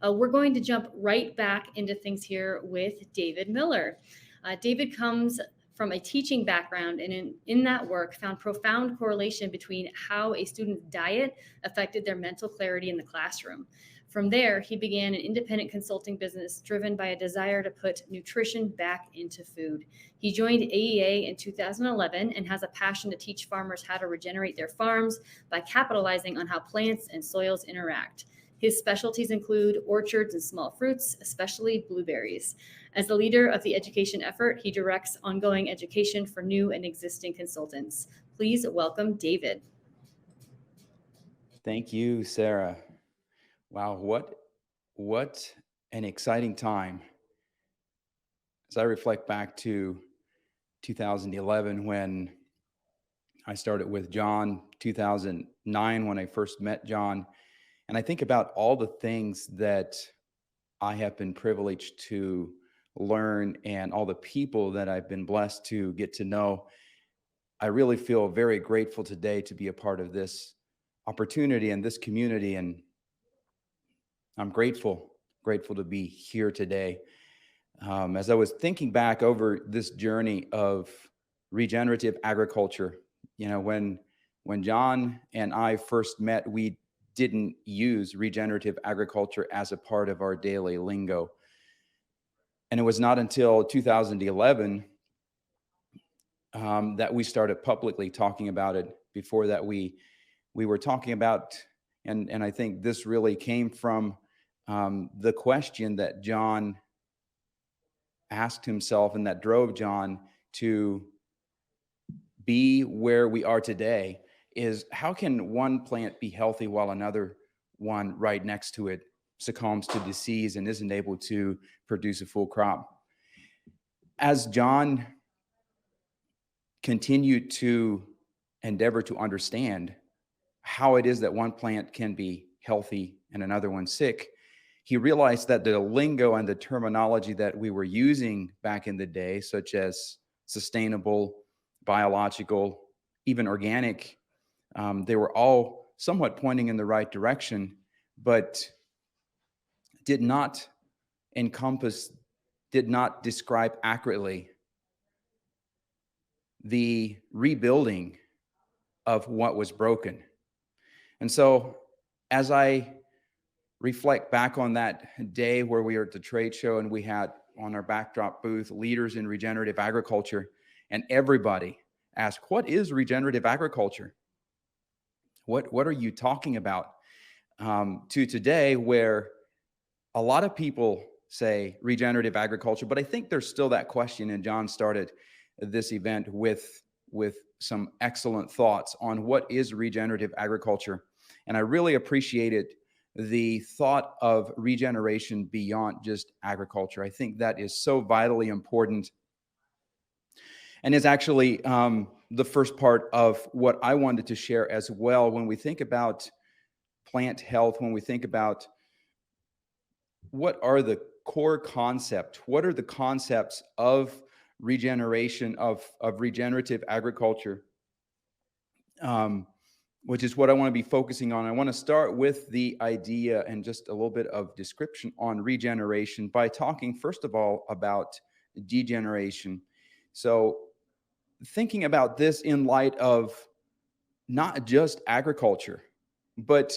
We're going to jump right back into things here with David Miller. David comes from a teaching background, and in that work found profound correlation between how a student's diet affected their mental clarity in the classroom. From there, he began an independent consulting business driven by a desire to put nutrition back into food. He joined AEA in 2011 and has a passion to teach farmers how to regenerate their farms by capitalizing on how plants and soils interact. His specialties include orchards and small fruits, especially blueberries. As the leader of the education effort, he directs ongoing education for new and existing consultants. Please welcome David. Thank you, Sarah. Wow, what an exciting time. As I reflect back to 2011 when I started with John, 2009 when I first met John, and I think about all the things that I have been privileged to learn and all the people that I've been blessed to get to know. I really feel very grateful today to be a part of this opportunity and this community, and I'm grateful to be here today. As I was thinking back over this journey of regenerative agriculture, when John and I first met, we didn't use regenerative agriculture as a part of our daily lingo. And it was not until 2011 that we started publicly talking about it. Before that, we were talking about, and I think this really came from the question that John asked himself and that drove John to be where we are today, is how can one plant be healthy while another one right next to it succumbs to disease and isn't able to produce a full crop? As John continued to endeavor to understand how it is that one plant can be healthy and another one sick, he realized that the lingo and the terminology that we were using back in the day, such as sustainable, biological, even organic, they were all somewhat pointing in the right direction, but did not describe accurately the rebuilding of what was broken. And so as I reflect back on that day where we were at the trade show and we had on our backdrop booth leaders in regenerative agriculture, and everybody asked, what is regenerative agriculture? What are you talking about? To today, where a lot of people say regenerative agriculture, but I think there's still that question, and John started this event with some excellent thoughts on what is regenerative agriculture. And I really appreciated the thought of regeneration beyond just agriculture. I think that is so vitally important, and is actually the first part of what I wanted to share as well. When we think about plant health, when we think about what are the core concepts, what are the concepts of regeneration, of regenerative agriculture, which is what I want to be focusing on. I want to start with the idea and just a little bit of description on regeneration by talking, first of all, about degeneration. So thinking about this in light of not just agriculture, but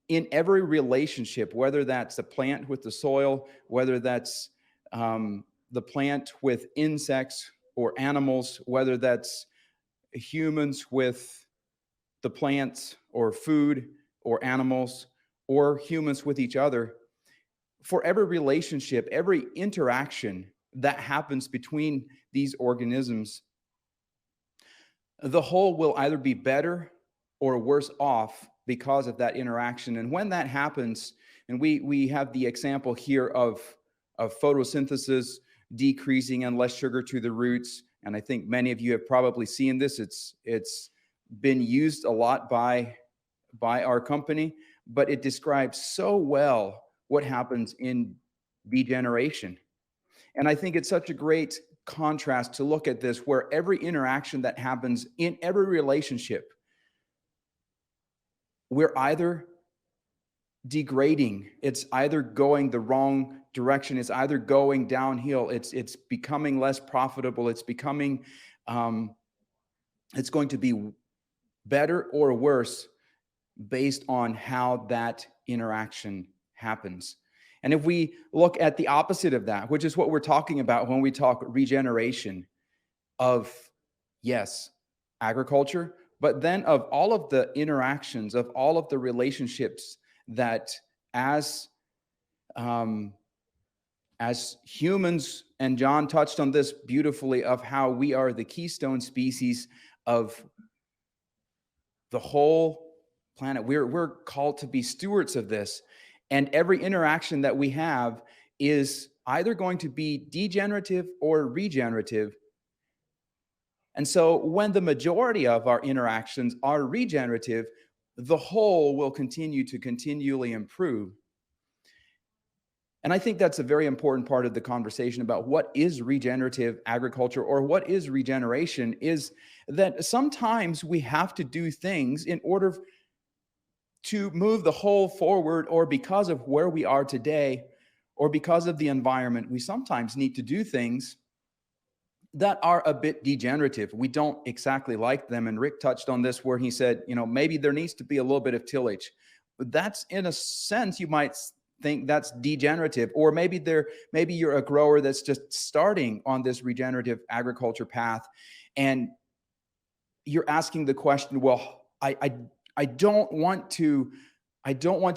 in every relationship, whether that's the plant with the soil, whether that's the plant with insects or animals, whether that's humans with the plants or food or animals, or humans with each other, for every relationship, every interaction that happens between these organisms, the whole will either be better or worse off because of that interaction. And when that happens, and we have the example here of photosynthesis decreasing and less sugar to the roots, and I think many of you have probably seen this. It's been used a lot by our company, but it describes so well what happens in degeneration. And I think it's such a great contrast to look at this, where every interaction that happens in every relationship, we're either degrading. It's either going the wrong direction. It's either going downhill. It's becoming less profitable. It's becoming it's going to be better or worse based on how that interaction happens. And if we look at the opposite of that, which is what we're talking about when we talk regeneration of, yes, agriculture, but then of all of the interactions, of all of the relationships that as um, as humans, and John touched on this beautifully, of how we are the keystone species of the whole planet. We're called to be stewards of this. And every interaction that we have is either going to be degenerative or regenerative. And so when the majority of our interactions are regenerative, the whole will continue to continually improve. And I think that's a very important part of the conversation about what is regenerative agriculture or what is regeneration, is that sometimes we have to do things in order to move the whole forward, or because of where we are today, or because of the environment, we sometimes need to do things that are a bit degenerative. We don't exactly like them. And Rick touched on this where he said, maybe there needs to be a little bit of tillage. But that's, in a sense, you might think that's degenerative. Or maybe you're a grower that's just starting on this regenerative agriculture path, and you're asking the question, well, I don't want to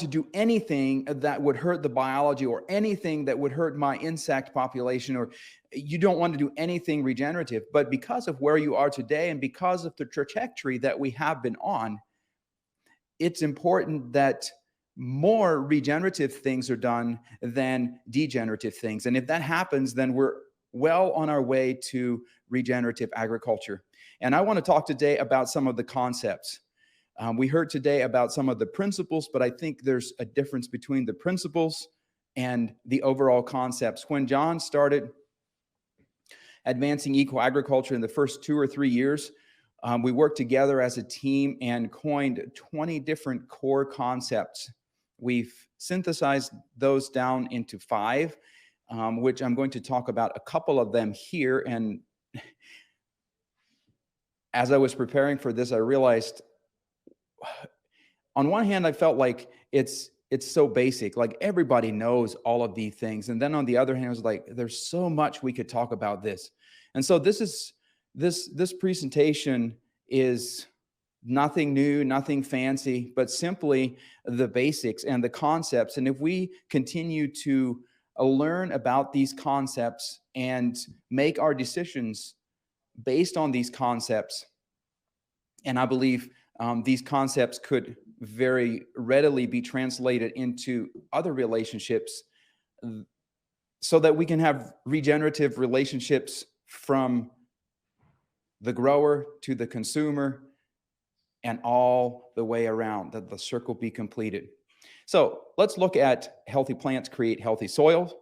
do anything that would hurt the biology, or anything that would hurt my insect population, or you don't want to do anything regenerative. But because of where you are today, and because of the trajectory that we have been on, it's important that more regenerative things are done than degenerative things. And if that happens, then we're well on our way to regenerative agriculture. And I want to talk today about some of the concepts. We heard today about some of the principles, but I think there's a difference between the principles and the overall concepts. When John started advancing eco agriculture in the first 2 or 3 years, we worked together as a team and coined 20 different core concepts. We've synthesized those down into 5, which I'm going to talk about a couple of them here. And as I was preparing for this, I realized, on one hand, I felt like it's so basic, like everybody knows all of these things. And then on the other hand, I was like, there's so much we could talk about this. And so this presentation is nothing new, nothing fancy, but simply the basics and the concepts. And if we continue to learn about these concepts and make our decisions based on these concepts, and I believe these concepts could very readily be translated into other relationships, so that we can have regenerative relationships from the grower to the consumer and all the way around, that the circle be completed. So let's look at healthy plants create healthy soil.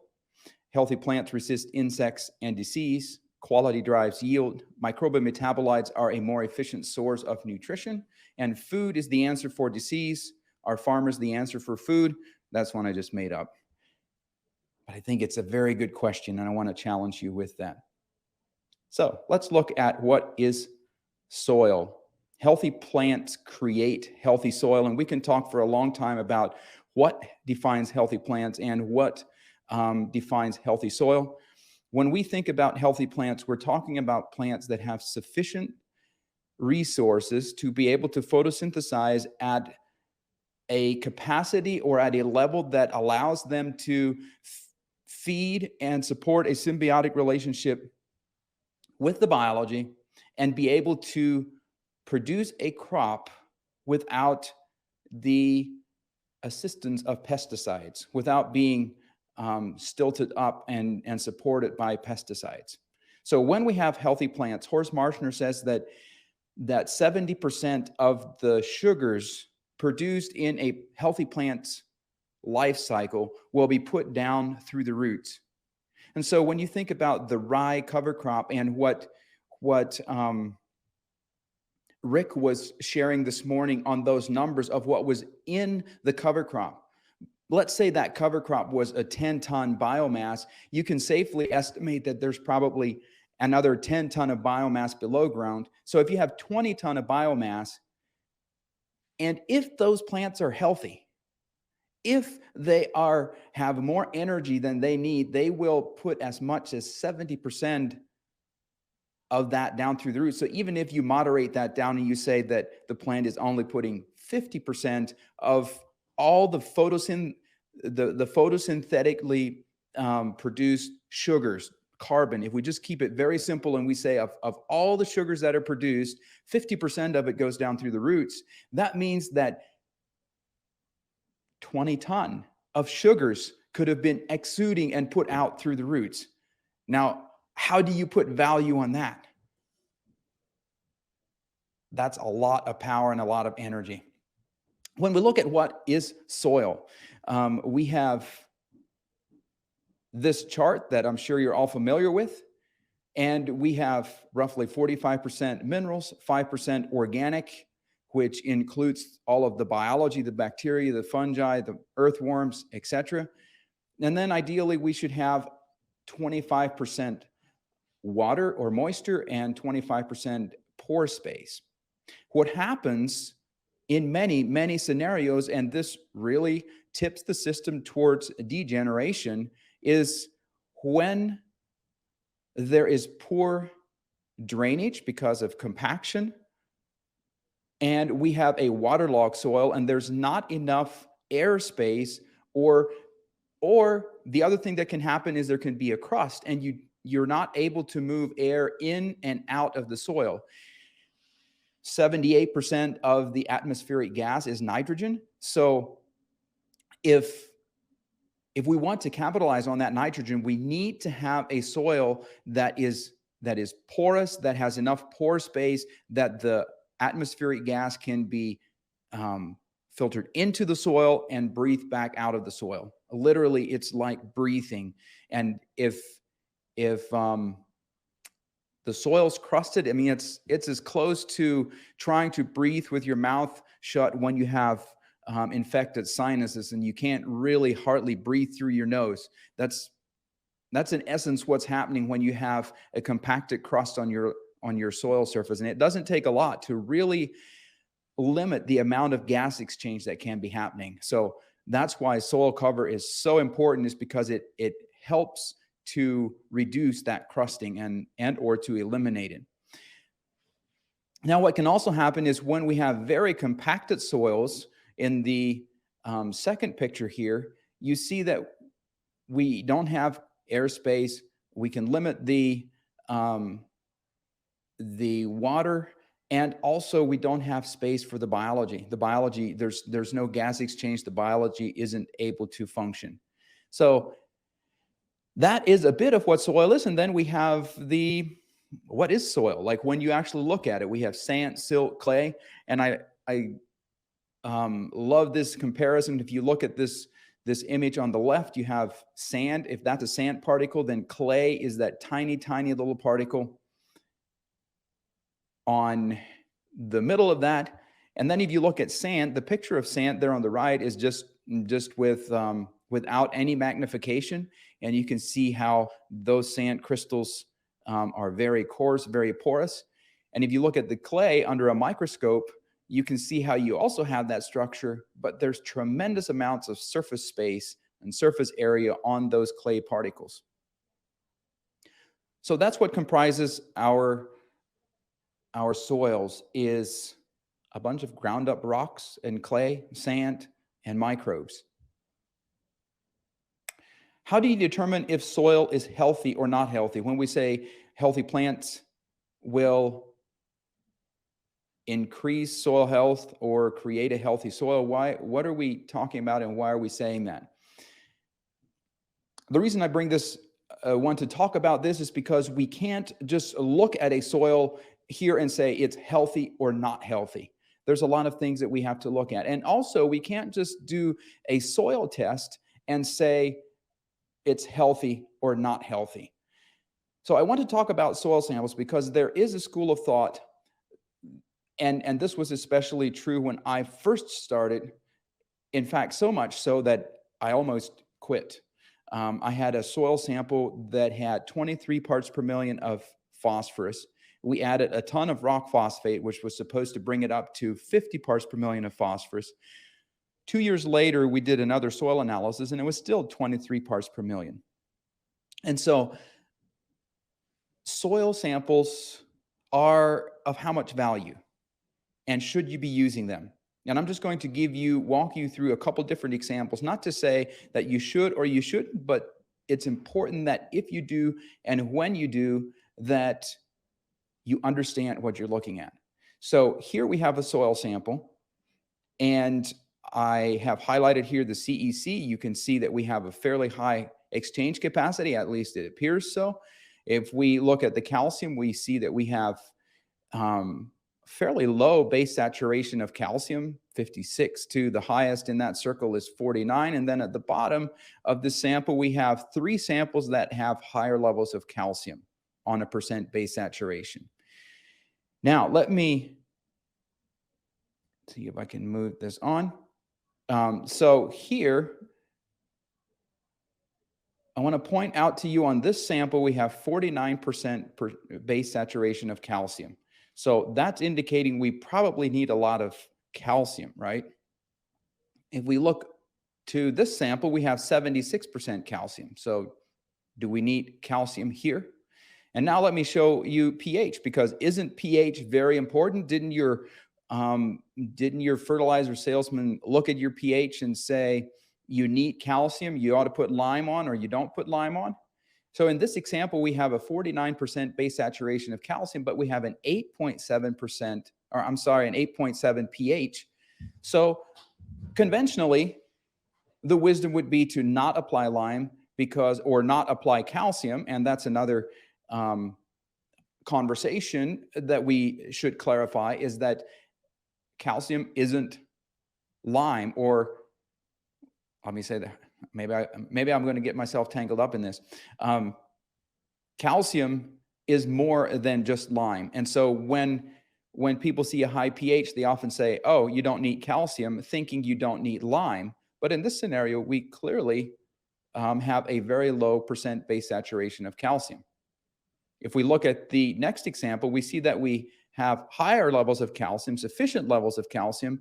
Healthy plants resist insects and disease. Quality drives yield. Microbial metabolites are a more efficient source of nutrition. And food is the answer for disease. Are farmers the answer for food? That's one I just made up. But I think it's a very good question, and I want to challenge you with that. So let's look at what is soil. Healthy plants create healthy soil, and we can talk for a long time about what defines healthy plants and what defines healthy soil. When we think about healthy plants, we're talking about plants that have sufficient resources to be able to photosynthesize at a capacity or at a level that allows them to feed and support a symbiotic relationship with the biology, and be able to produce a crop without the assistance of pesticides, without being stilted up and supported by pesticides. So when we have healthy plants, Horst Marshner says that 70% of the sugars produced in a healthy plant's life cycle will be put down through the roots. And so when you think about the rye cover crop and what Rick was sharing this morning on those numbers of what was in the cover crop, let's say that cover crop was a 10-ton biomass, you can safely estimate that there's probably another 10-ton of biomass below ground. So if you have 20-ton of biomass, and if those plants are healthy, if they have more energy than they need, they will put as much as 70% of that down through the roots. So even if you moderate that down and you say that the plant is only putting 50% of all the photosynthetically produced sugars, carbon, if we just keep it very simple and we say of all the sugars that are produced, 50% of it goes down through the roots, that means that 20 ton of sugars could have been exuding and put out through the roots. Now, how do you put value on that? That's a lot of power and a lot of energy. When we look at what is soil, we have this chart that I'm sure you're all familiar with, and we have roughly 45% minerals, 5% organic, which includes all of the biology, the bacteria, the fungi, the earthworms, etc. And then ideally, we should have 25% water or moisture and 25% pore space. What happens in many, many scenarios, and this really tips the system towards degeneration, is when there is poor drainage because of compaction, and we have a waterlogged soil and there's not enough airspace, or the other thing that can happen is there can be a crust and you're not able to move air in and out of the soil. 78% of the atmospheric gas is nitrogen. So if we want to capitalize on that nitrogen, we need to have a soil that is porous, that has enough pore space that the atmospheric gas can be filtered into the soil and breathed back out of the soil. Literally, it's like breathing. And if the soil's crusted, I mean, it's as close to trying to breathe with your mouth shut when you have infected sinuses and you can't really hardly breathe through your nose. That's in essence what's happening when you have a compacted crust on your soil surface. And it doesn't take a lot to really limit the amount of gas exchange that can be happening. So that's why soil cover is so important, is because it helps to reduce that crusting and or to eliminate it. Now, what can also happen is when we have very compacted soils, in the second picture here, you see that we don't have airspace. We can limit the water, and also we don't have space for the biology. The biology, there's no gas exchange. The biology isn't able to function. So that is a bit of what soil is. And then we have what is soil? Like when you actually look at it, we have sand, silt, clay. And I love this comparison. If you look at this image on the left, you have sand. If that's a sand particle, then clay is that tiny, tiny little particle on the middle of that. And then if you look at sand, the picture of sand there on the right is just without any magnification. And you can see how those sand crystals are very coarse, very porous. And if you look at the clay under a microscope, you can see how you also have that structure, but there's tremendous amounts of surface space and surface area on those clay particles. So that's what comprises our soils, is a bunch of ground up rocks and clay, sand, and microbes. How do you determine if soil is healthy or not healthy? When we say healthy plants will increase soil health or create a healthy soil, what are we talking about and why are we saying that? The reason I bring this, want to talk about this, is because we can't just look at a soil here and say it's healthy or not healthy. There's a lot of things that we have to look at. And also, we can't just do a soil test and say it's healthy or not healthy. So I want to talk about soil samples because there is a school of thought, and this was especially true when I first started. In fact, so much so that I almost quit. I had a soil sample that had 23 parts per million of phosphorus. We added a ton of rock phosphate, which was supposed to bring it up to 50 parts per million of phosphorus. 2 years later, we did another soil analysis, and it was still 23 parts per million. And so soil samples are of how much value, and should you be using them? And I'm just going to walk you through a couple different examples, not to say that you should or you shouldn't, but it's important that if you do and when you do, that you understand what you're looking at. So here we have a soil sample, and I have highlighted here the CEC. You can see that we have a fairly high exchange capacity, at least it appears so. If we look at the calcium, we see that we have fairly low base saturation of calcium, 56, to the highest in that circle is 49. And then at the bottom of the sample, we have 3 samples that have higher levels of calcium on a percent base saturation. Now, let me see if I can move this on. So here, I want to point out to you on this sample, we have 49% base saturation of calcium. So that's indicating we probably need a lot of calcium, right? If we look to this sample, we have 76% calcium. So do we need calcium here? And now let me show you pH, because isn't pH very important? Didn't your fertilizer salesman look at your pH and say, you need calcium, you ought to put lime on, or you don't put lime on? So in this example, we have a 49% base saturation of calcium, but we have an 8.7%, or I'm sorry, an 8.7 pH. So conventionally, the wisdom would be to not apply lime or not apply calcium. And that's another conversation that we should clarify, is that calcium isn't lime, or let me say that. Maybe I'm going to get myself tangled up in this. Calcium is more than just lime. And so when people see a high pH, they often say, oh, you don't need calcium, thinking you don't need lime. But in this scenario, we clearly have a very low percent base saturation of calcium. If we look at the next example, we see that we have higher levels of calcium, sufficient levels of calcium,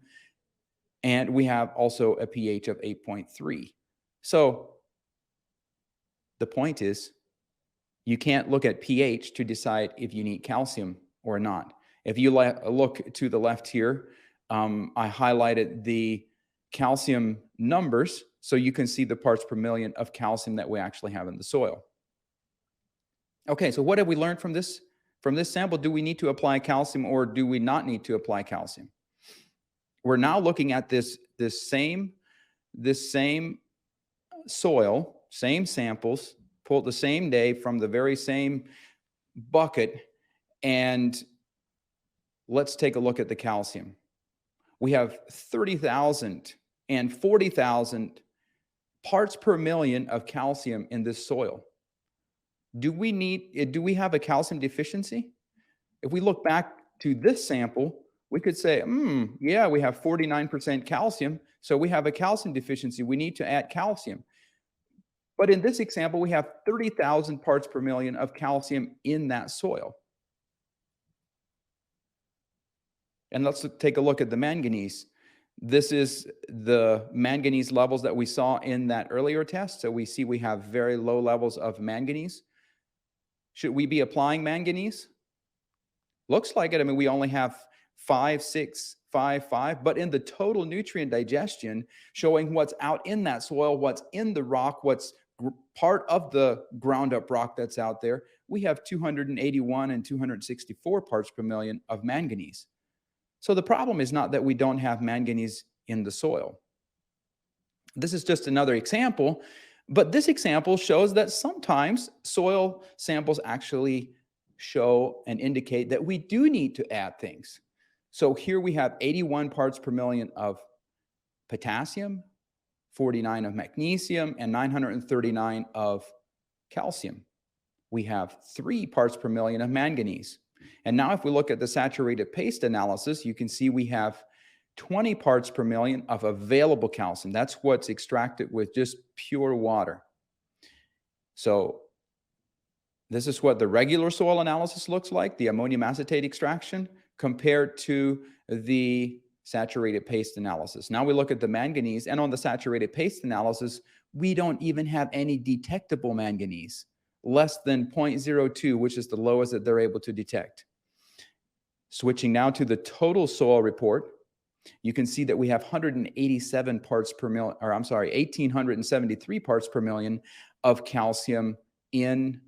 and we have also a pH of 8.3. So the point is, you can't look at pH to decide if you need calcium or not. If you look to the left here, I highlighted the calcium numbers so you can see the parts per million of calcium that we actually have in the soil. Okay, so what have we learned from this sample? Do we need to apply calcium, or do we not need to apply calcium? We're now looking at this same soil, same samples, pulled the same day from the very same bucket, and let's take a look at the calcium. We have 30,000 and 40,000 parts per million of calcium in this soil. Do we have a calcium deficiency? If we look back to this sample, we could say, yeah, we have 49% calcium, so we have a calcium deficiency. We need to add calcium. But in this example, we have 30,000 parts per million of calcium in that soil. And let's take a look at the manganese. This is the manganese levels that we saw in that earlier test. So we see we have very low levels of manganese. Should we be applying manganese? Looks like it. I mean, we only have 5, 6, 5, 5, but in the total nutrient digestion, showing what's out in that soil, what's in the rock, what's part of the ground up rock that's out there, we have 281 and 264 parts per million of manganese. So the problem is not that we don't have manganese in the soil. This is just another example, but this example shows that sometimes soil samples actually show and indicate that we do need to add things. So here we have 81 parts per million of potassium, 49 of magnesium, and 939 of calcium. We have 3 parts per million of manganese. And now if we look at the saturated paste analysis, you can see we have 20 parts per million of available calcium. That's what's extracted with just pure water. So this is what the regular soil analysis looks like, the ammonium acetate extraction, compared to the saturated paste analysis. Now we look at the manganese, and on the saturated paste analysis, we don't even have any detectable manganese, less than 0.02, which is the lowest that they're able to detect. Switching now to the total soil report, you can see that we have 187 parts per million, or I'm sorry, 1,873 parts per million of calcium in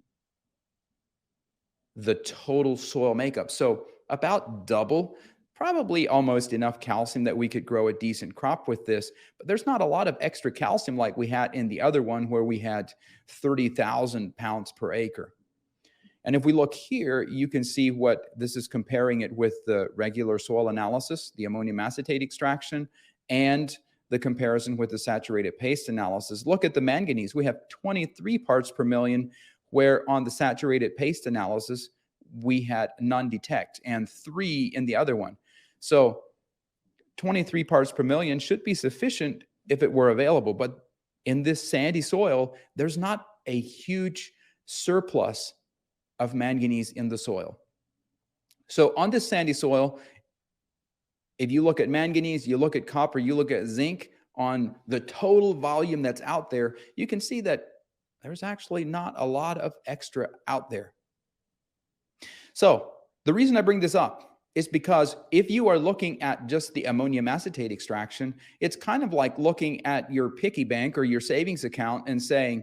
the total soil makeup. So about double, probably almost enough calcium that we could grow a decent crop with this. But there's not a lot of extra calcium like we had in the other one where we had 30,000 pounds per acre. And if we look here, you can see what this is comparing it with the regular soil analysis, the ammonium acetate extraction, and the comparison with the saturated paste analysis. Look at the manganese. We have 23 parts per million, where on the saturated paste analysis, we had none detect and 3 in the other one. So 23 parts per million should be sufficient if it were available. But in this sandy soil, there's not a huge surplus of manganese in the soil. So on this sandy soil, if you look at manganese, you look at copper, you look at zinc, on the total volume that's out there, you can see that there's actually not a lot of extra out there. So the reason I bring this up is because if you are looking at just the ammonium acetate extraction, it's kind of like looking at your piggy bank or your savings account and saying,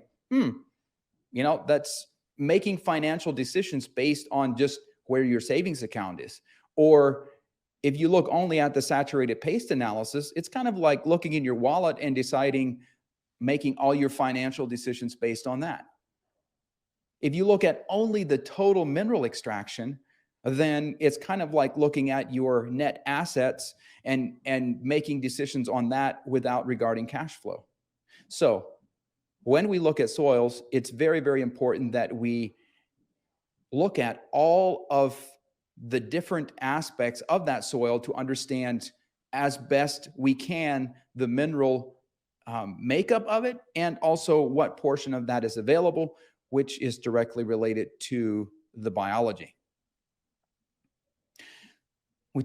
that's making financial decisions based on just where your savings account is. Or if you look only at the saturated paste analysis, it's kind of like looking in your wallet and deciding, making all your financial decisions based on that. If you look at only the total mineral extraction, then it's kind of like looking at your net assets and making decisions on that without regarding cash flow. So when we look at soils, it's very, very important that we look at all of the different aspects of that soil to understand as best we can the mineral makeup of it, and also what portion of that is available, which is directly related to the biology. We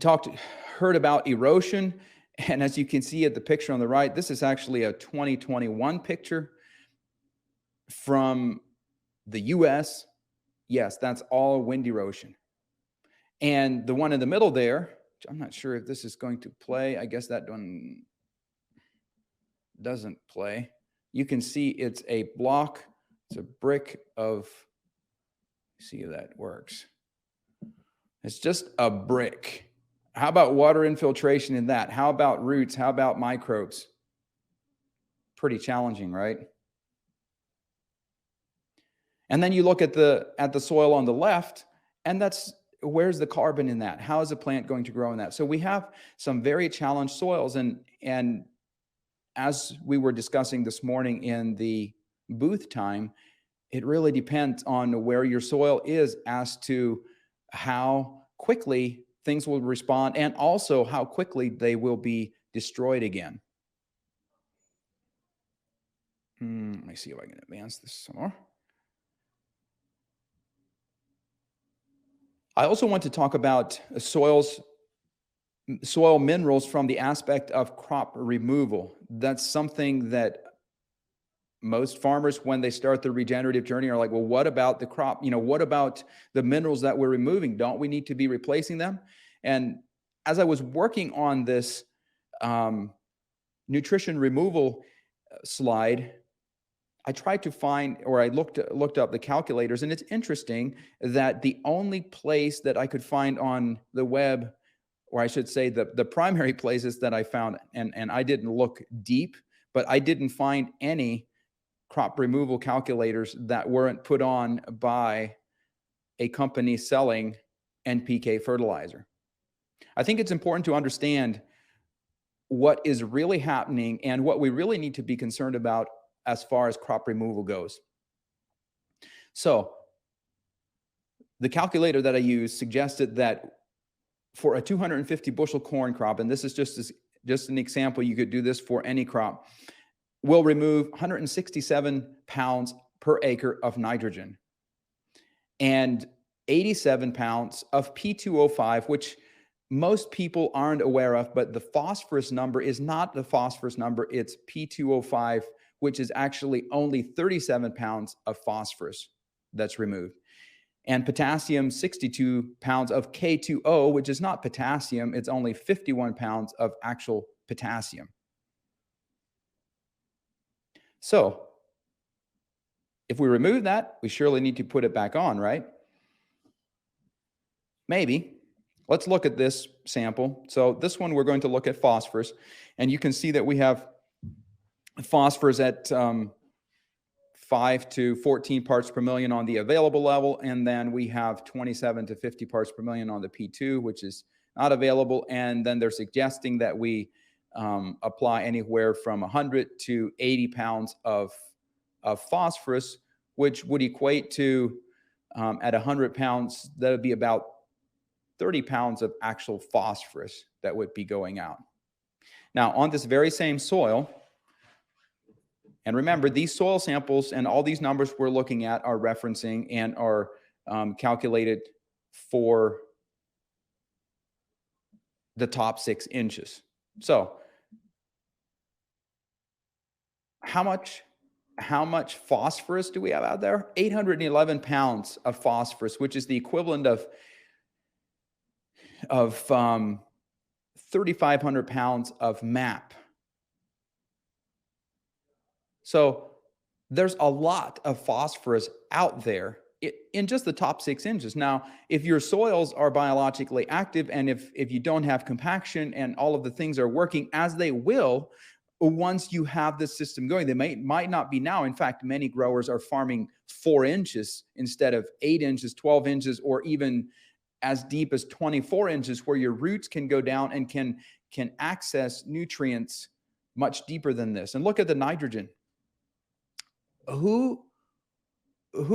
heard about erosion, and as you can see at the picture on the right, this is actually a 2021 picture from the US. Yes, that's all wind erosion. And the one in the middle there, which I'm not sure if this is going to play. I guess that one doesn't play. You can see it's a block. It's a brick of, see if that works. It's just a brick. How about water infiltration in that? How about roots? How about microbes? Pretty challenging, right? And then you look at the soil on the left, and where's the carbon in that? How is a plant going to grow in that? So we have some very challenged soils, and as we were discussing this morning in the booth time, it really depends on where your soil is as to how quickly things will respond, and also how quickly they will be destroyed again. Let me see if I can advance this some more. I also want to talk about soil minerals from the aspect of crop removal. That's something that most farmers, when they start the regenerative journey, are like, well, what about the crop? What about the minerals that we're removing? Don't we need to be replacing them? And as I was working on this nutrition removal slide, I tried to find, or I looked up the calculators, and it's interesting that the only place that I could find on the web, or I should say the primary places that I found, and I didn't look deep, but I didn't find any crop removal calculators that weren't put on by a company selling NPK fertilizer. I think it's important to understand what is really happening and what we really need to be concerned about as far as crop removal goes. So the calculator that I used suggested that for a 250 bushel corn crop, and this is just just an example, you could do this for any crop, will remove 167 pounds per acre of nitrogen and 87 pounds of P2O5, which most people aren't aware of, but the phosphorus number is not the phosphorus number, it's P2O5, which is actually only 37 pounds of phosphorus that's removed. And potassium, 62 pounds of K2O, which is not potassium, it's only 51 pounds of actual potassium. So if we remove that, we surely need to put it back on, right? Maybe. Let's look at this sample. So this one, we're going to look at phosphorus, and you can see that we have phosphorus at 5 to 14 parts per million on the available level, and then we have 27 to 50 parts per million on the P2, which is not available, and then they're suggesting that we apply anywhere from 100 to 80 pounds of phosphorus, which would equate to, at 100 pounds, that would be about 30 pounds of actual phosphorus that would be going out. Now, on this very same soil, and remember, these soil samples and all these numbers we're looking at are referencing and are calculated for the top 6 inches. So how much phosphorus do we have out there? 811 pounds of phosphorus, which is the equivalent of 3,500 pounds of MAP. So there's a lot of phosphorus out there in just the top 6 inches. Now, if your soils are biologically active and if you don't have compaction and all of the things are working as they will, once you have this system going, they might not be now. In fact, many growers are farming 4 inches instead of 8 inches, 12 inches, or even as deep as 24 inches, where your roots can go down and can access nutrients much deeper than this. And look at the nitrogen. Who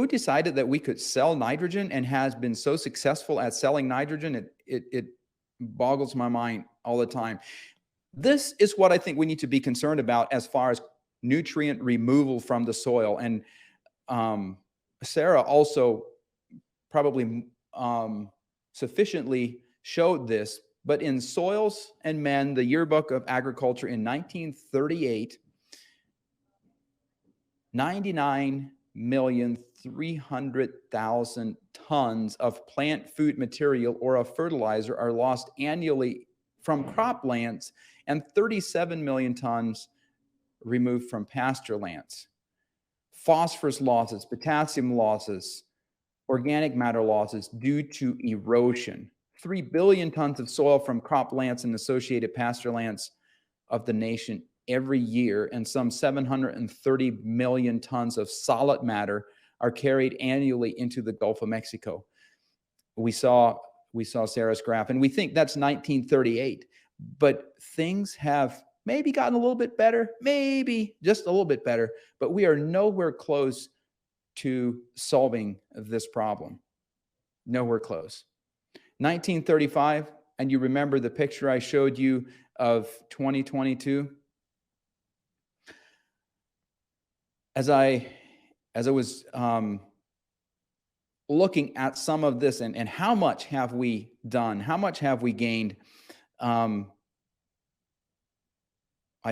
decided that we could sell nitrogen and has been so successful at selling nitrogen? It boggles my mind all the time. This is what I think we need to be concerned about as far as nutrient removal from the soil. And Sarah also probably sufficiently showed this, but in Soils and Men, the Yearbook of Agriculture in 1938, 99,300,000 tons of plant food material or of fertilizer are lost annually from croplands and 37 million tons removed from pasture lands. Phosphorus losses, potassium losses, organic matter losses due to erosion. 3 billion tons of soil from croplands and associated pasture lands of the nation every year, and some 730 million tons of solid matter are carried annually into the Gulf of Mexico. We saw Sarah's graph, and we think that's 1938, but things have maybe gotten a little bit better, maybe just a little bit better, but we are nowhere close to solving this problem. Nowhere close. 1935, and you remember the picture I showed you of 2022? As I was looking at some of this and how much have we done, how much have we gained, I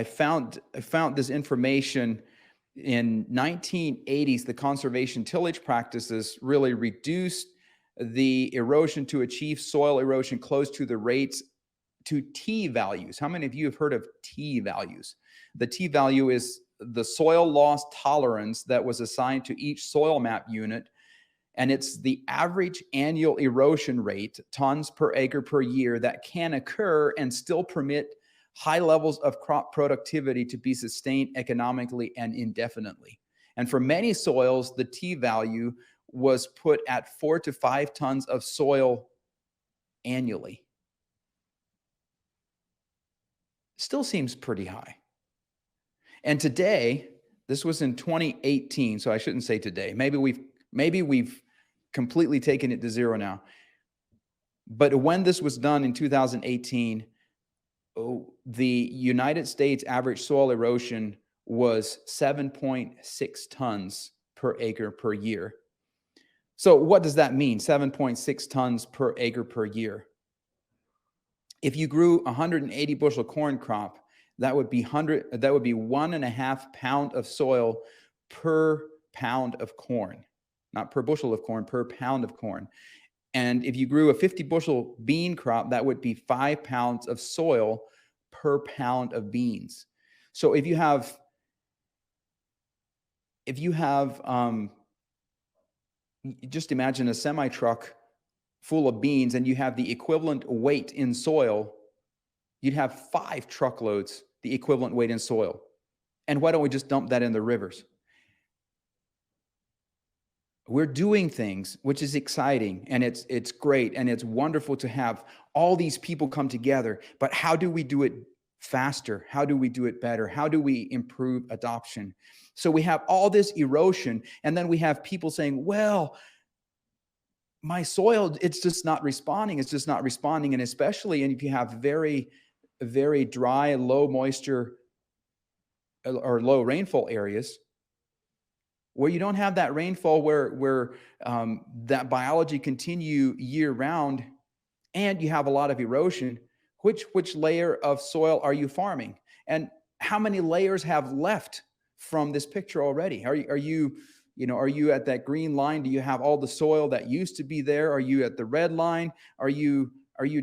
found this information. In 1980s, the conservation tillage practices really reduced the erosion to achieve soil erosion close to the rates to T values. How many of you have heard of T values? The T value is the soil loss tolerance that was assigned to each soil map unit, and it's the average annual erosion rate, tons per acre per year, that can occur and still permit high levels of crop productivity to be sustained economically and indefinitely. And for many soils, the T value was put at 4 to 5 tons of soil annually. Still seems pretty high. And today, this was in 2018, so I shouldn't say today. Maybe we've completely taken it to zero now. But when this was done in 2018, the United States average soil erosion was 7.6 tons per acre per year. So what does that mean? 7.6 tons per acre per year. If you grew 180 bushel corn crop, that would be 1.5 pound of soil per pound of corn, not per bushel of corn, per pound of corn. And if you grew a 50 bushel bean crop, that would be 5 pounds of soil per pound of beans. So if you have just imagine a semi truck full of beans and you have the equivalent weight in soil, you'd have 5 truckloads the equivalent weight in soil. And why don't we just dump that in the rivers? We're doing things, which is exciting, and it's great, and it's wonderful to have all these people come together. But how do we do it faster? How do we do it better? How do we improve adoption? So we have all this erosion, and then we have people saying, well, my soil, it's just not responding. It's just not responding. And especially if you have very, very dry, low moisture or low rainfall areas, where you don't have that rainfall where that biology continue year round, and you have a lot of erosion, which layer of soil are you farming? And how many layers have left from this picture already? Are you at that green line? Do you have all the soil that used to be there? Are you at the red line? Are you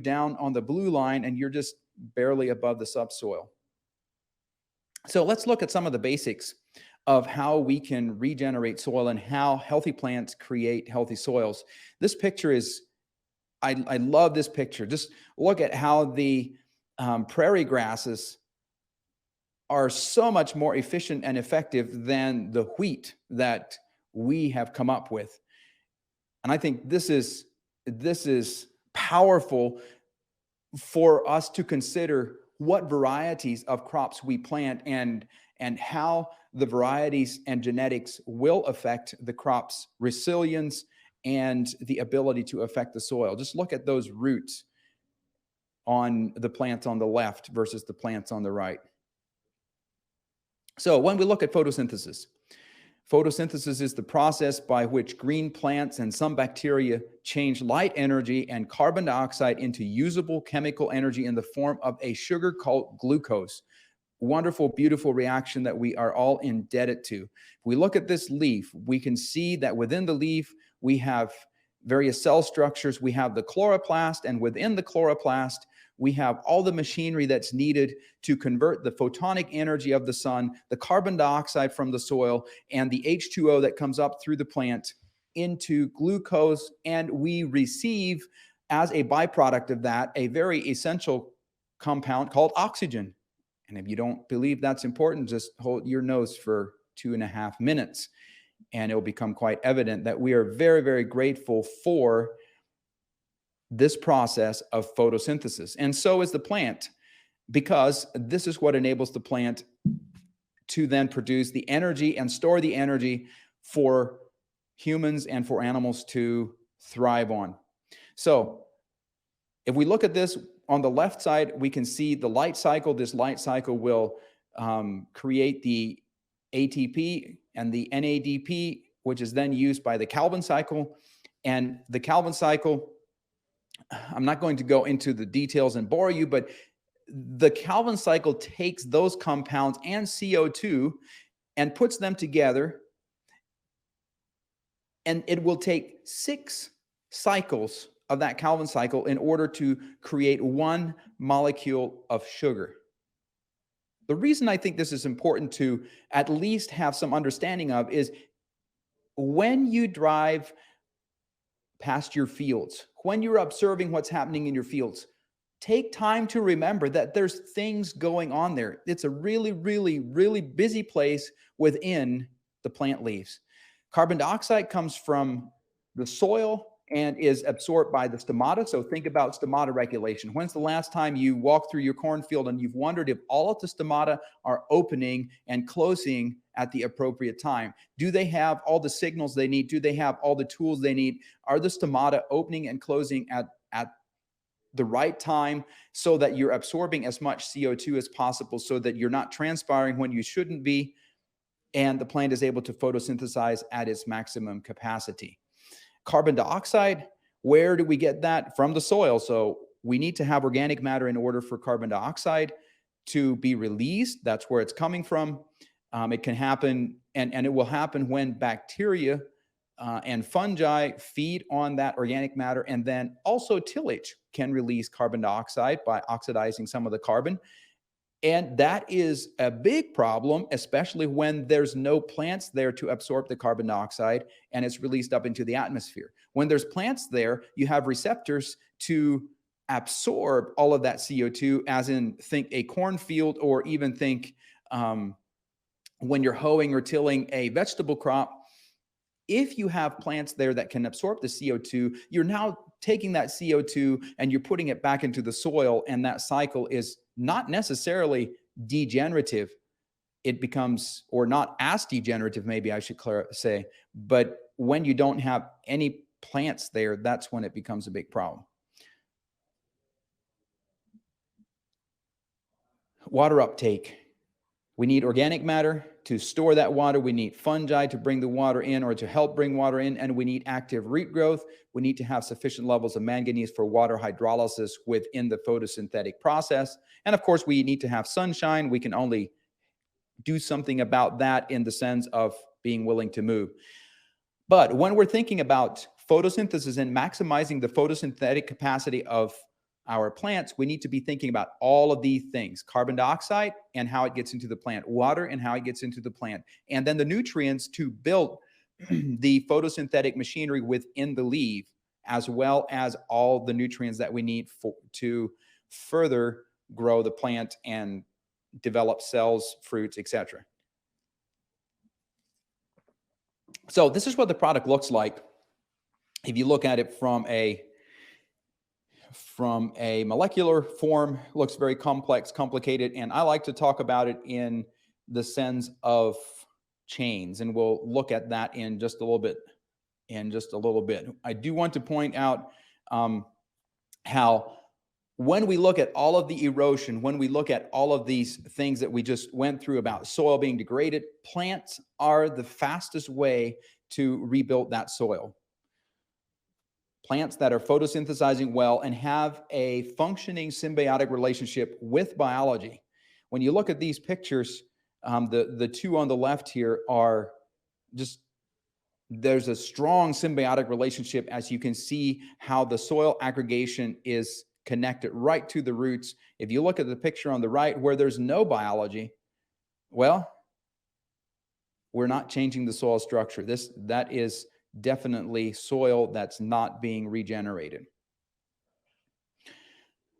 down on the blue line and you're just barely above the subsoil? So let's look at some of the basics of how we can regenerate soil and how healthy plants create healthy soils. This picture is, I love this picture. Just look at how the prairie grasses are so much more efficient and effective than the wheat that we have come up with. And I think this is powerful for us to consider what varieties of crops we plant and how the varieties and genetics will affect the crop's resilience and the ability to affect the soil. Just look at those roots on the plants on the left versus the plants on the right. So when we look at photosynthesis, photosynthesis is the process by which green plants and some bacteria change light energy and carbon dioxide into usable chemical energy in the form of a sugar called glucose. Wonderful, beautiful reaction that we are all indebted to. If we look at this leaf, we can see that within the leaf, we have various cell structures. We have the chloroplast, and within the chloroplast, we have all the machinery that's needed to convert the photonic energy of the sun, the carbon dioxide from the soil, and the H2O that comes up through the plant into glucose. And we receive, as a byproduct of that, a very essential compound called oxygen. And if you don't believe that's important, just hold your nose for 2.5 minutes, and it will become quite evident that we are very, very grateful for this process of photosynthesis. And so is the plant, because this is what enables the plant to then produce the energy and store the energy for humans and for animals to thrive on. So if we look at this on the left side, we can see the light cycle. This light cycle will create the ATP and the NADP, which is then used by the Calvin cycle. And the Calvin cycle, I'm not going to go into the details and bore you, but the Calvin cycle takes those compounds and CO2 and puts them together. And it will take 6 cycles of that Calvin cycle in order to create 1 molecule of sugar. The reason I think this is important to at least have some understanding of is when you drive past your fields, when you're observing what's happening in your fields, take time to remember that there's things going on there. It's a really, really, really busy place within the plant leaves. Carbon dioxide comes from the soil and is absorbed by the stomata. So think about stomata regulation. When's the last time you walked through your cornfield and you've wondered if all of the stomata are opening and closing at the appropriate time? Do they have all the signals they need? Do they have all the tools they need? Are the stomata opening and closing at the right time so that you're absorbing as much CO2 as possible so that you're not transpiring when you shouldn't be, and the plant is able to photosynthesize at its maximum capacity. Carbon dioxide, where do we get that? From the soil. So we need to have organic matter in order for carbon dioxide to be released. That's where it's coming from. It can happen, and it will happen when bacteria and fungi feed on that organic matter, and then also tillage can release carbon dioxide by oxidizing some of the carbon. And that is a big problem, especially when there's no plants there to absorb the carbon dioxide and it's released up into the atmosphere. When there's plants there, you have receptors to absorb all of that CO2, as in think a cornfield, or even think when you're hoeing or tilling a vegetable crop. If you have plants there that can absorb the CO2, you're now taking that CO2 and you're putting it back into the soil, and that cycle is not necessarily degenerative. It becomes, or not as degenerative, maybe I should say, but when you don't have any plants there, that's when it becomes a big problem. Water uptake. We need organic matter to store that water. We need fungi to bring the water in, or to help bring water in. And we need active root growth. We need to have sufficient levels of manganese for water hydrolysis within the photosynthetic process. And of course, we need to have sunshine. We can only do something about that in the sense of being willing to move. But when we're thinking about photosynthesis and maximizing the photosynthetic capacity of our plants, we need to be thinking about all of these things: carbon dioxide and how it gets into the plant, water and how it gets into the plant, and then the nutrients to build the photosynthetic machinery within the leaf, as well as all the nutrients that we need to further grow the plant and develop cells, fruits, etc. So this is what the product looks like. If you look at it from a molecular form, looks very complex, complicated, and I like to talk about it in the sense of chains, and we'll look at that in just a little bit. I do want to point out how when we look at all of the erosion, when we look at all of these things that we just went through about soil being degraded, plants are the fastest way to rebuild that soil. Plants that are photosynthesizing well and have a functioning symbiotic relationship with biology. When you look at these pictures, the two on the left here are just, there's a strong symbiotic relationship, as you can see how the soil aggregation is connected right to the roots. If you look at the picture on the right where there's no biology, well, we're not changing the soil structure. That is definitely soil that's not being regenerated.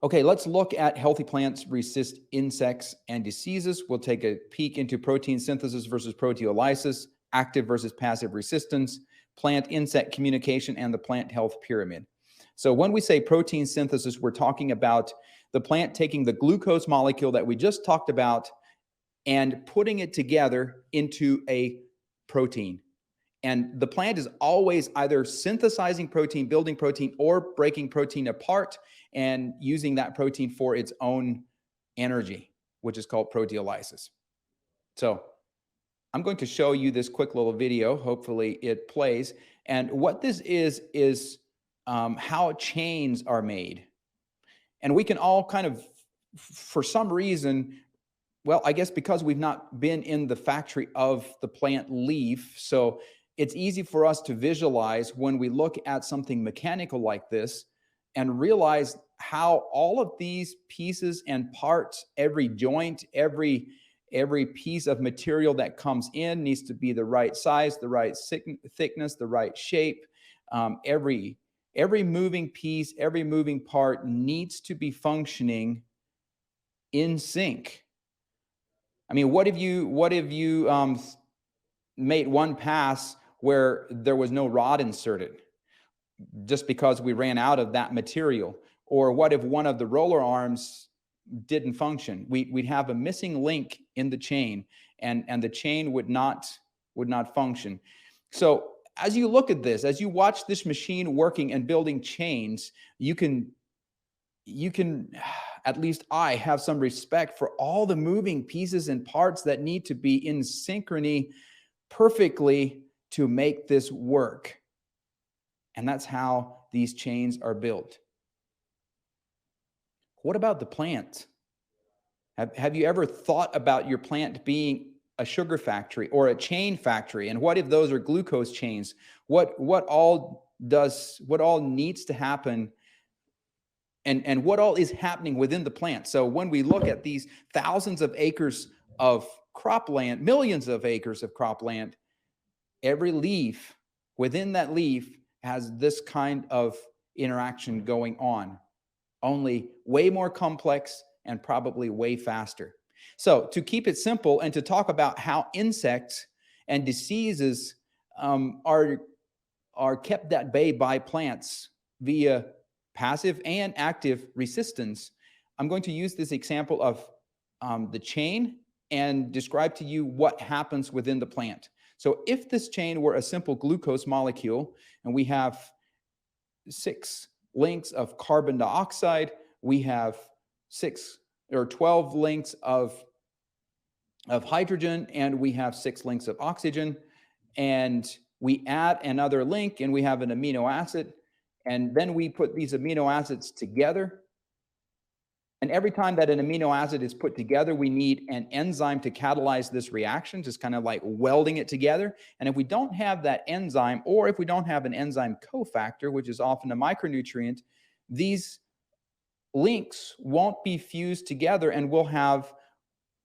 Okay, let's look at healthy plants resist insects and diseases. We'll take a peek into protein synthesis versus proteolysis, active versus passive resistance, plant insect communication, and the plant health pyramid. So when we say protein synthesis, we're talking about the plant taking the glucose molecule that we just talked about and putting it together into a protein. And the plant is always either synthesizing protein, building protein, or breaking protein apart and using that protein for its own energy, which is called proteolysis. So I'm going to show you this quick little video. Hopefully it plays. And what this is how chains are made. And we can all kind of, for some reason, well, I guess because we've not been in the factory of the plant leaf, so it's easy for us to visualize when we look at something mechanical like this and realize how all of these pieces and parts, every joint, every piece of material that comes in needs to be the right size, the right thickness, the right shape. Every moving piece, every moving part needs to be functioning in sync. I mean, what if you made one pass where there was no rod inserted just because we ran out of that material? Or what if one of the roller arms didn't function? We'd have a missing link in the chain, and the chain would not function. So as you look at this, as you watch this machine working and building chains, you can you can, at least I have some respect for all the moving pieces and parts that need to be in synchrony perfectly to make this work. And that's how these chains are built. What about the plant? Have you ever thought about your plant being a sugar factory or a chain factory? And what if those are glucose chains? What all needs to happen, and what all is happening within the plant? So when we look at these thousands of acres of cropland, millions of acres of cropland, every leaf within that leaf has this kind of interaction going on, only way more complex and probably way faster. So to keep it simple and to talk about how insects and diseases are kept at bay by plants via passive and active resistance, I'm going to use this example of the chain and describe to you what happens within the plant. So if this chain were a simple glucose molecule, and we have 6 links of carbon dioxide, we have 6 or 12 links of hydrogen, and we have 6 links of oxygen, and we add another link and we have an amino acid, and then we put these amino acids together. And every time that an amino acid is put together, we need an enzyme to catalyze this reaction, just kind of like welding it together. And if we don't have that enzyme, or if we don't have an enzyme cofactor, which is often a micronutrient, these links won't be fused together, and we'll have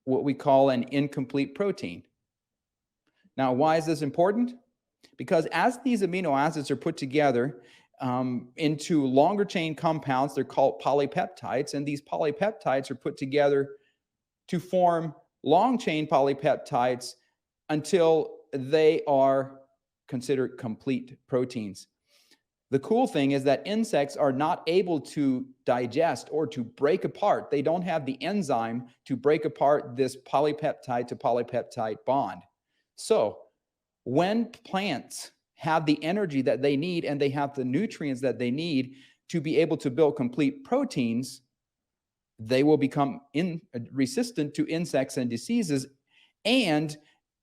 what we call an incomplete protein. Now, why is this important? Because as these amino acids are put together into longer chain compounds, they're called polypeptides, and these polypeptides are put together to form long chain polypeptides until they are considered complete proteins. The cool thing is that insects are not able to digest or to break apart. They don't have the enzyme to break apart this polypeptide to polypeptide bond. So when plants have the energy that they need and they have the nutrients that they need to be able to build complete proteins, they will become resistant to insects and diseases. And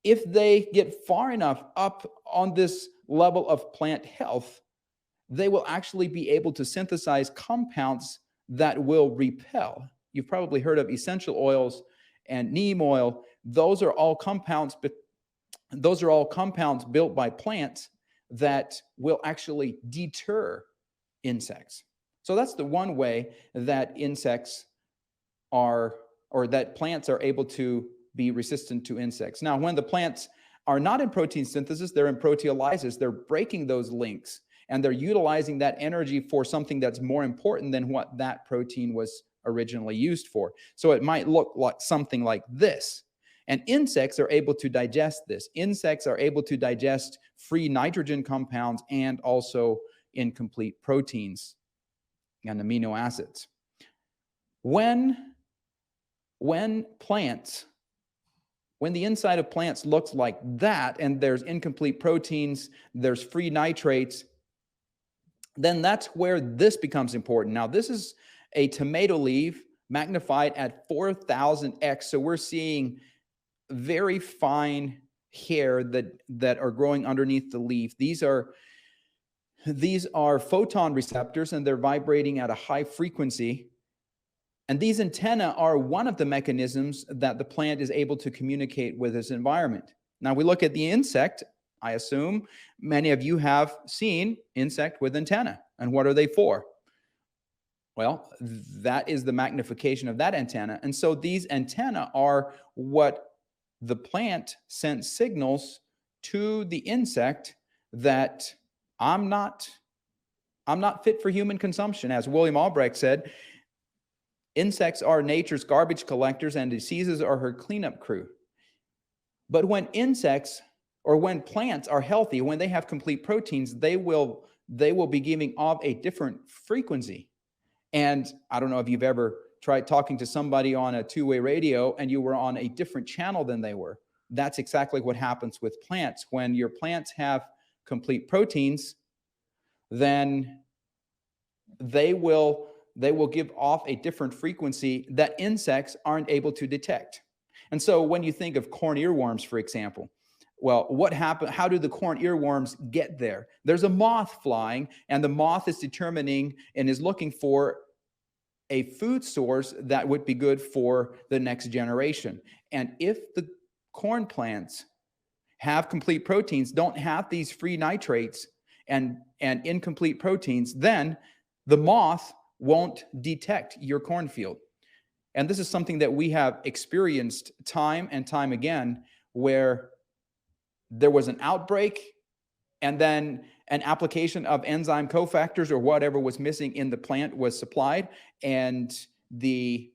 if they get far enough up on this level of plant health, they will actually be able to synthesize compounds that will repel. You've probably heard of essential oils and neem oil. Those are all compounds built by plants that will actually deter insects. So that's the one way that insects are, or that plants are able to be resistant to insects. Now, when the plants are not in protein synthesis, they're in proteolysis. They're breaking those links, and they're utilizing that energy for something that's more important than what that protein was originally used for. So it might look like something like this. And insects are able to digest this. Insects are able to digest free nitrogen compounds and also incomplete proteins and amino acids. When the inside of plants looks like that, and there's incomplete proteins, there's free nitrates, then that's where this becomes important. Now, this is a tomato leaf magnified at 4,000x. So we're seeing very fine hair that are growing underneath the leaf. These are photon receptors, and they're vibrating at a high frequency. And these antennae are one of the mechanisms that the plant is able to communicate with its environment. Now we look at the insect. I assume many of you have seen insect with antennae. And what are they for? Well, that is the magnification of that antenna. And so these antennae are what the plant sends signals to the insect that I'm not fit for human consumption. As William Albrecht said, insects are nature's garbage collectors and diseases are her cleanup crew. But when insects or when plants are healthy, when they have complete proteins, they will be giving off a different frequency. And I don't know if you've ever tried talking to somebody on a two-way radio and you were on a different channel than they were. That's exactly what happens with plants. When your plants have complete proteins, then they will they will give off a different frequency that insects aren't able to detect. And so when you think of corn earworms, for example, well, what happened? How do the corn earworms get there? There's a moth flying, and the moth is determining and is looking for a food source that would be good for the next generation. And if the corn plants have complete proteins, don't have these free nitrates and incomplete proteins, then the moth won't detect your cornfield. And this is something that we have experienced time and time again, where there was an outbreak and then an application of enzyme cofactors or whatever was missing in the plant was supplied, and the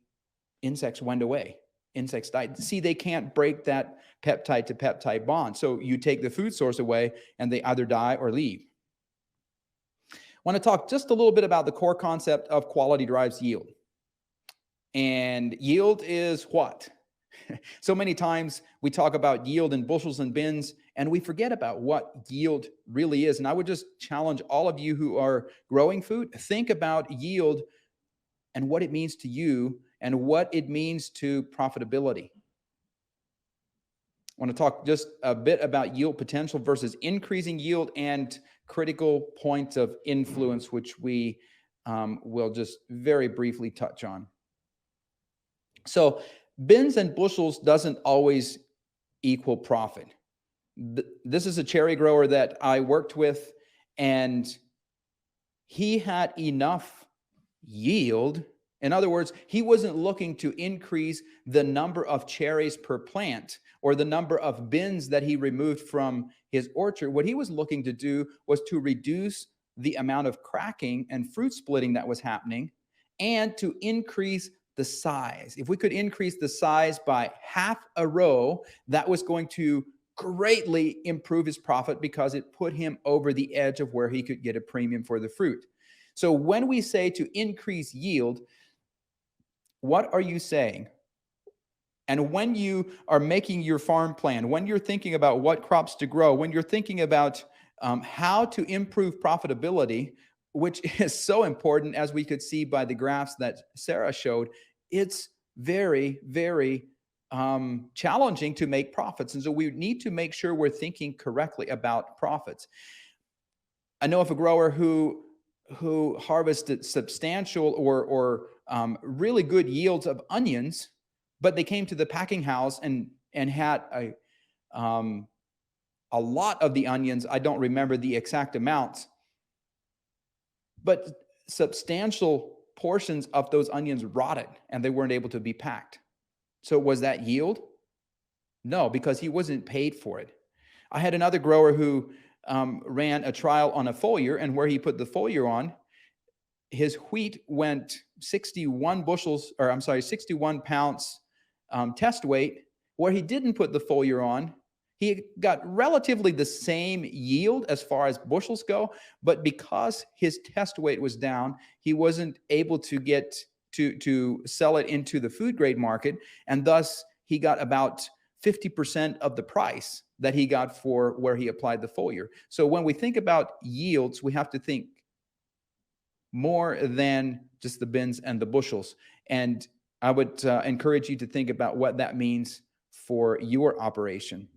insects went away. Insects died. See, they can't break that peptide to peptide bond. So you take the food source away and they either die or leave. I want to talk just a little bit about the core concept of quality drives yield. And yield is what? So many times we talk about yield in bushels and bins, and we forget about what yield really is. And I would just challenge all of you who are growing food, think about yield and what it means to you and what it means to profitability. I want to talk just a bit about yield potential versus increasing yield and critical points of influence, which we will just very briefly touch on. So bins and bushels doesn't always equal profit. This is a cherry grower that I worked with, and he had enough yield. In other words, he wasn't looking to increase the number of cherries per plant or the number of bins that he removed from his orchard. What he was looking to do was to reduce the amount of cracking and fruit splitting that was happening and to increase the size. If we could increase the size by half a row, that was going to greatly improve his profit because it put him over the edge of where he could get a premium for the fruit. So when we say to increase yield, what are you saying? And when you are making your farm plan, when you're thinking about what crops to grow, when you're thinking about how to improve profitability, which is so important, as we could see by the graphs that Sarah showed, it's very, very challenging to make profits. And so we need to make sure we're thinking correctly about profits. I know of a grower who harvested substantial or really good yields of onions, but they came to the packing house and had a lot of the onions. I don't remember the exact amounts, but substantial portions of those onions rotted and they weren't able to be packed. So was that yield? No, because he wasn't paid for it. I had another grower who ran a trial on a foliar, and where he put the foliar on, his wheat went 61 pounds test weight. Where he didn't put the foliar on, he got relatively the same yield as far as bushels go, but because his test weight was down, he wasn't able to get to sell it into the food grade market, and thus he got about 50% of the price that he got for where he applied the foliar. So when we think about yields, we have to think more than just the bins and the bushels. And I would encourage you to think about what that means for your operation.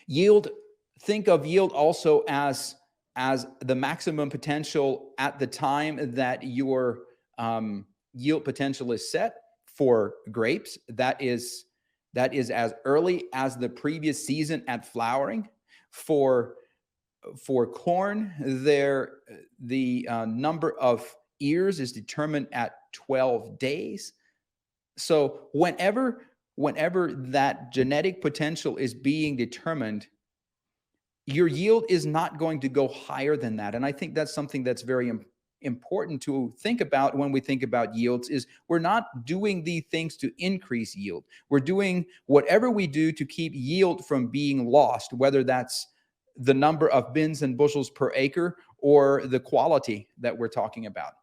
Yield, think of yield also as the maximum potential at the time that your yield potential is set. For grapes, that is as early as the previous season at flowering. For corn, the number of ears is determined at 12 days. So whenever that genetic potential is being determined, your yield is not going to go higher than that. And I think that's something that's very important to think about when we think about yields. Is we're not doing the things to increase yield. We're doing whatever we do to keep yield from being lost, whether that's the number of bins and bushels per acre or the quality that we're talking about.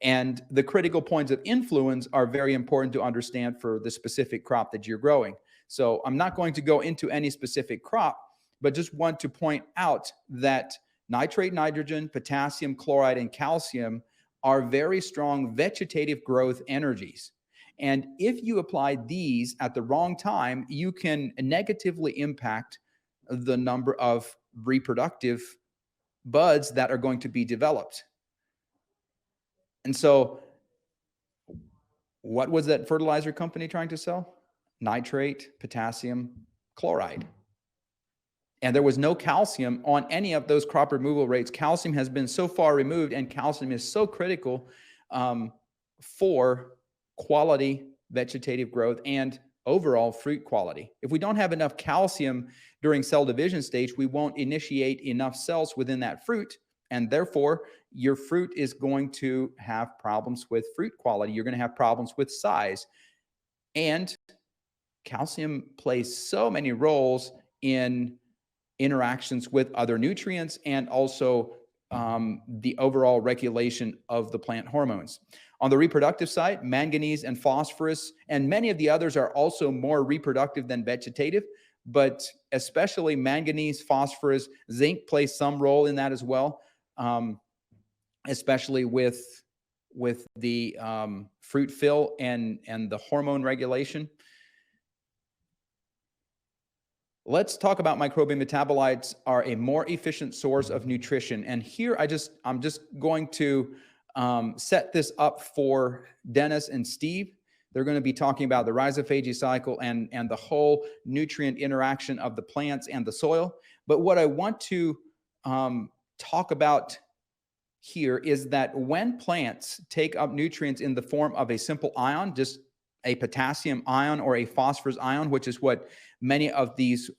And the critical points of influence are very important to understand for the specific crop that you're growing. So I'm not going to go into any specific crop, but just want to point out that nitrate, nitrogen, potassium, chloride, and calcium are very strong vegetative growth energies. And if you apply these at the wrong time, you can negatively impact the number of reproductive buds that are going to be developed. And so, what was that fertilizer company trying to sell? Nitrate, potassium, chloride. And there was no calcium on any of those crop removal rates. Calcium has been so far removed, and calcium is so critical for quality vegetative growth and overall fruit quality. If we don't have enough calcium during cell division stage, we won't initiate enough cells within that fruit, and therefore your fruit is going to have problems with fruit quality. You're going to have problems with size. And calcium plays so many roles in interactions with other nutrients and also the overall regulation of the plant hormones. On the reproductive side, manganese and phosphorus and many of the others are also more reproductive than vegetative, but especially manganese, phosphorus, zinc plays some role in that as well, especially with the fruit fill and the hormone regulation. Let's talk about microbial metabolites are a more efficient source of nutrition. And here I'm just going to set this up for Dennis and Steve. They're going to be talking about the rhizophagy cycle and the whole nutrient interaction of the plants and the soil. But what I want to talk about here is that when plants take up nutrients in the form of a simple ion, just a potassium ion or a phosphorus ion, which is what many of these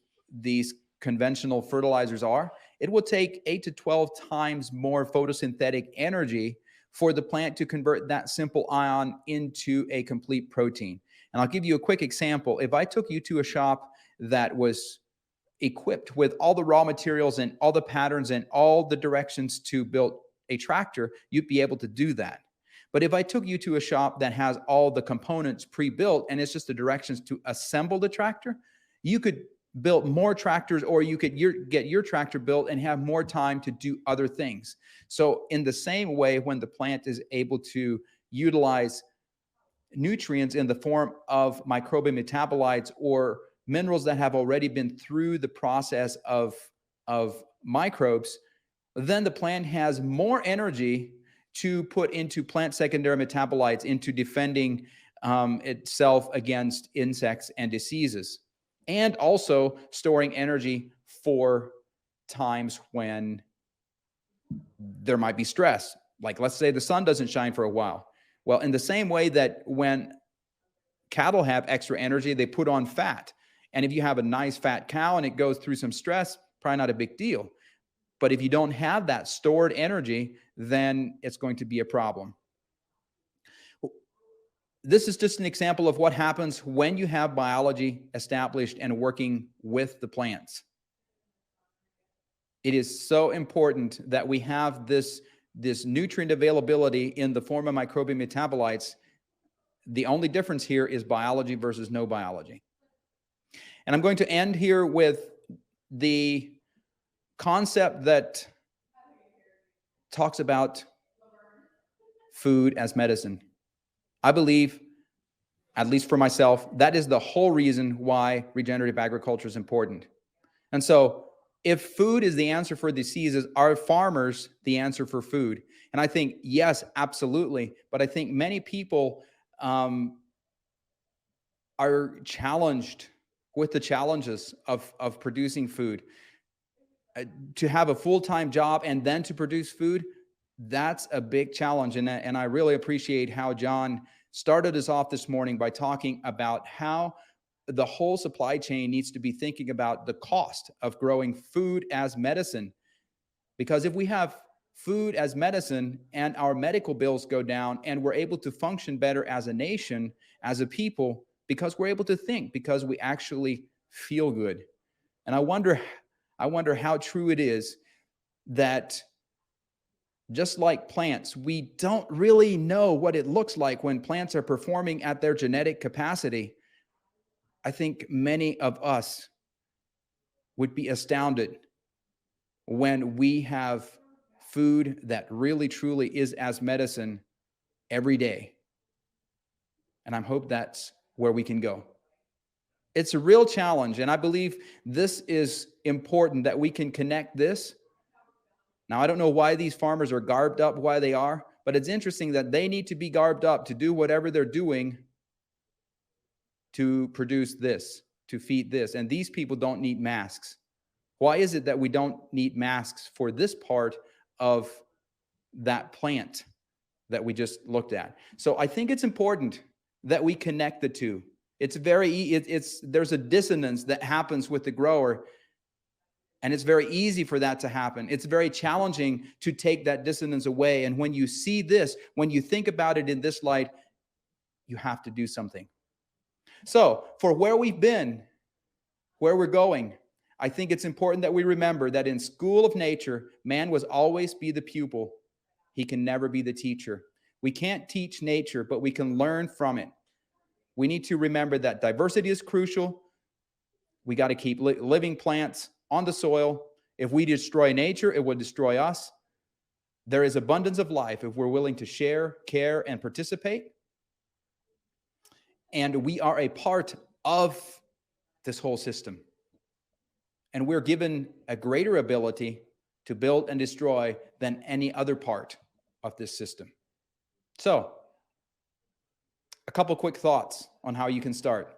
conventional fertilizers are, it will take 8 to 12 times more photosynthetic energy for the plant to convert that simple ion into a complete protein. And I'll give you a quick example. If I took you to a shop that was equipped with all the raw materials and all the patterns and all the directions to build a tractor, you'd be able to do that. But if I took you to a shop that has all the components pre-built and it's just the directions to assemble the tractor, you could build more tractors, or you could get your tractor built and have more time to do other things. So in the same way, when the plant is able to utilize nutrients in the form of microbial metabolites or minerals that have already been through the process of microbes, then the plant has more energy to put into plant secondary metabolites, into defending itself against insects and diseases, and also storing energy for times when there might be stress. Like, let's say the sun doesn't shine for a while. Well, in the same way that when cattle have extra energy, they put on fat. And if you have a nice fat cow and it goes through some stress, probably not a big deal. But if you don't have that stored energy, then it's going to be a problem. This is just an example of what happens when you have biology established and working with the plants. It is so important that we have this nutrient availability in the form of microbial metabolites. The only difference here is biology versus no biology. And I'm going to end here with the concept that talks about food as medicine. I believe, at least for myself, that is the whole reason why regenerative agriculture is important. And so if food is the answer for diseases, are farmers the answer for food? And I think, yes, absolutely. But I think many people are challenged with the challenges of producing food. To have a full-time job and then to produce food, that's a big challenge. And I really appreciate how John started us off this morning by talking about how the whole supply chain needs to be thinking about the cost of growing food as medicine. Because if we have food as medicine and our medical bills go down and we're able to function better as a nation, as a people, because we're able to think, because we actually feel good. And I wonder how true it is that just like plants, we don't really know what it looks like when plants are performing at their genetic capacity. I think many of us would be astounded when we have food that really, truly is as medicine every day. And I hope that's where we can go. It's a real challenge, and I believe this is important that we can connect this. Now, I don't know why these farmers are garbed up, why they are, but it's interesting that they need to be garbed up to do whatever they're doing to produce this, to feed this. And these people don't need masks. Why is it that we don't need masks for this part of that plant that we just looked at? So I think it's important that we connect the two. It's there's a dissonance that happens with the grower, and it's very easy for that to happen. It's very challenging to take that dissonance away. And when you see this, when you think about it in this light, you have to do something. So for where we've been, where we're going, I think it's important that we remember that in school of nature, man was always be the pupil. He can never be the teacher. We can't teach nature, but we can learn from it. We need to remember that diversity is crucial. We got to keep living plants on the soil. If we destroy nature, it will destroy us. There is abundance of life if we're willing to share, care, and participate. And we are a part of this whole system. And we're given a greater ability to build and destroy than any other part of this system. So, a couple quick thoughts on how you can start.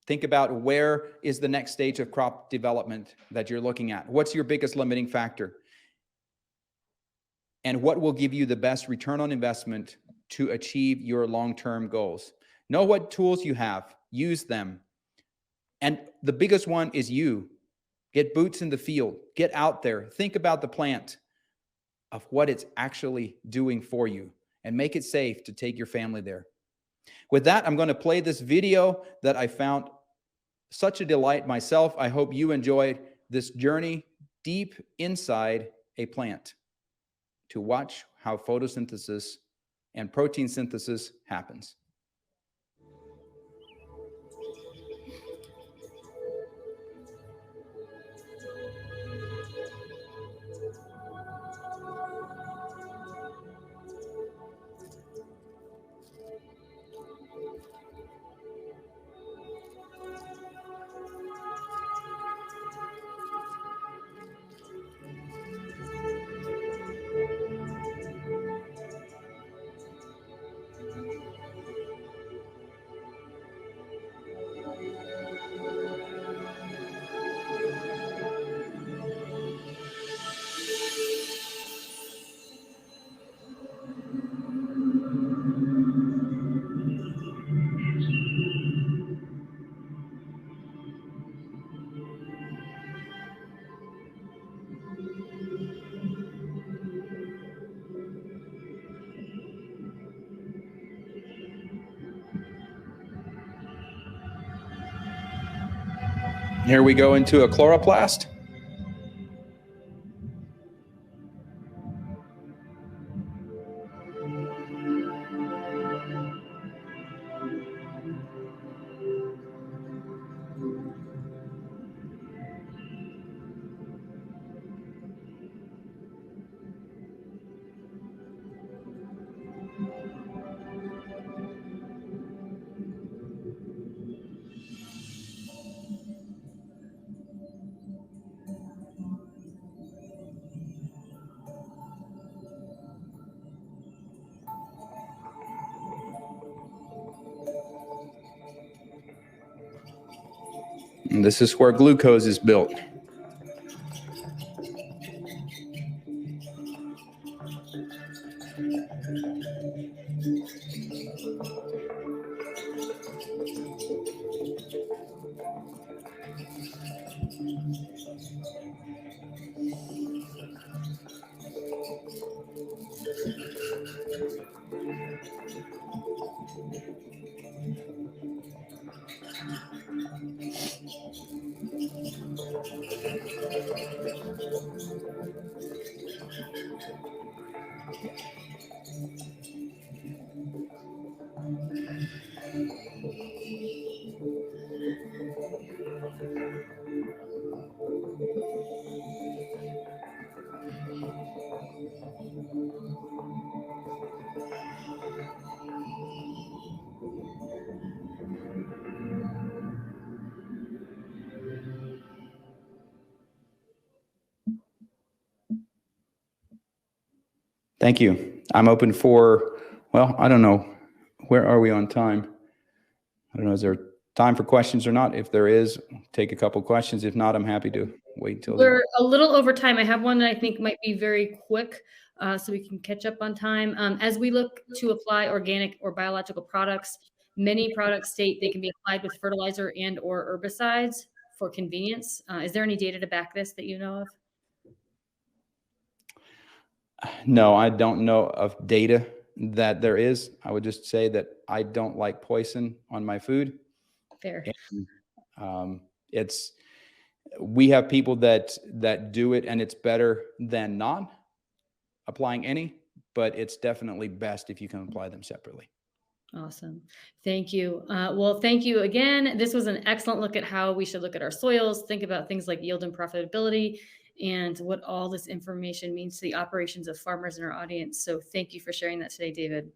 Think about where is the next stage of crop development that you're looking at. What's your biggest limiting factor? And what will give you the best return on investment to achieve your long-term goals? Know what tools you have. Use them. And the biggest one is you. Get boots in the field. Get out there. Think about the plant, of what it's actually doing for you, and make it safe to take your family there. With that, I'm going to play this video that I found such a delight myself. I hope you enjoyed this journey deep inside a plant to watch how photosynthesis and protein synthesis happens. Here we go into a chloroplast. And this is where glucose is built. Thank you. I'm open for, well, I don't know. Where are we on time? I don't know. Is there time for questions or not? If there is, take a couple questions. If not, I'm happy to wait until the We're a little over time. I have one that I think might be very quick, so we can catch up on time. As we look to apply organic or biological products, many products state they can be applied with fertilizer and or herbicides for convenience. Is there any data to back this that you know of? No, I don't know of data that there is. I would just say that I don't like poison on my food. Fair. And, it's, we have people that do it, and it's better than not applying any, but it's definitely best if you can apply them separately. Awesome. Thank you. Well, thank you again. This was an excellent look at how we should look at our soils, think about things like yield and profitability, and what all this information means to the operations of farmers in our audience. So thank you for sharing that today, David.